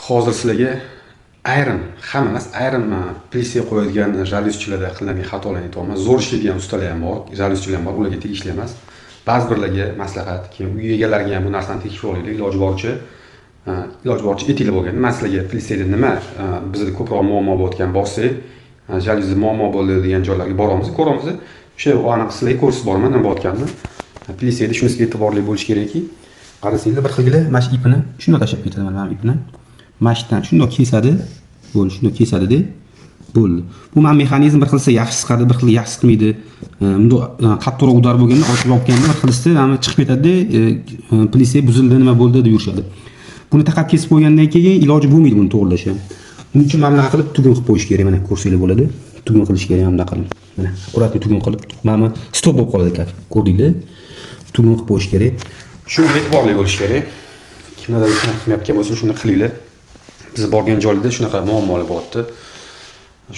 hozir sizlarga hamma emas, ayrim plisiya qo'yadigan jalyuzchilarda qilinadigan xatolarni aytyapman. Zo'r ishlaydigan ustalar ham bor, jalyuzchilar ham bor, ularga tegishli emas. Ba'zi birlarga maslahat, keyin uy egalariga ham bu narsani tekshirib olaylik, iloji boricha etiklar bo'lganda. Men sizlarga plisiyada nima bizda ko'proq muammo bo'layotgan borsak, jalyuzda muammo bo'ladigan joylarga boramiz, ko'ramiz. O'sha aniq sizlarga ko'rsatib boraman nima bo'layotganini. Plisiyada shunisiga e'tiborli bo'lish kerakki, qarasanglar bir xilgina mana shu ipini shunday tashlab ketadi, mana bu ipni. Mashdan shunday kesadi, bo'ldi, shunday kesadida bo'ldi. Bu men mexanizm bir xilsa yaxshi chiqadi, bir xil yaxshi chiqmaydi. Bunday qattiqroq udar bo'lganda, ochib olganda bir xilsa chiqib ketadi, plisiya buzildi, nima bo'ldi deb yurishadi. Buni taqab kesib qo'ygandan keyin iloji bo'lmaydi buni to'g'rilashi. Buning uchun mana bunaqa qilib tugun qilib qo'yish kerak, mana ko'rsanglar bo'ladi. Tugun qilish kerak mana bunaqa qilib. Mana akkuratli tugun qilib, mana stop bo'lib qoladi ekan. Ko'rdinglar? Tugun qilib qo'yish kerak. Shunga e'tiborli bo'lish kerak. Kimlardir qilmayotgan bo'lsa, shuni qilinglar. Biz borgan joylarda shunaqa muammolar bo'lyapti.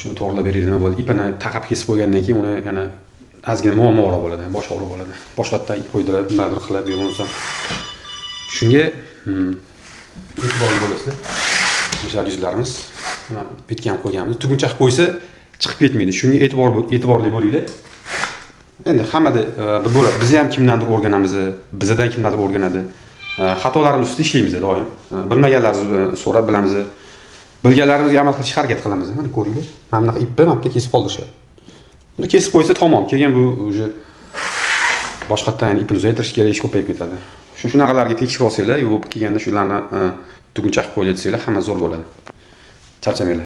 Shuni to'g'rilab beringlar nima bo'ldi. Ipini taqab kesib qo'ygandan keyin uni yana ozgina muammolar bo'ladi, boshqa bo'ladi. Boshqatdan qo'ydirib, nimadir qilib bo'lsa. Shunga e'tiborli bo'lasizlar. Jalyuzlarimiz bitgan qo'yganmiz. Tuguncha qilib qo'ysa chiqib ketmaydi. Shunga e'tiborli bo'linglar. Endi hammada bir bo'ladi. Biz ham kimdandir o'rganamiz, bizdan kimdandir o'rganadi. Xatolarimiz ustida ishlaymiz doim. Bilmaganlarimizni so'rab bilamiz. Bilganlarimizga amal qilishga harakat qilamiz. Mana ko'ringlar. Mana bunaqa ipni mana bu kesib qoldirishadi. Buni kesib qo'ysa tamom. Keyin bu uje boshqatdan ipni uzaytirish kerak, ish ko'payib ketadi. Shunaqalarga tekshirib olsanglar, yo'q kelganda shularni tuguncha qilib qo'yib yetsanglar, hamma zo'r bo'ladi. Charchamanglar.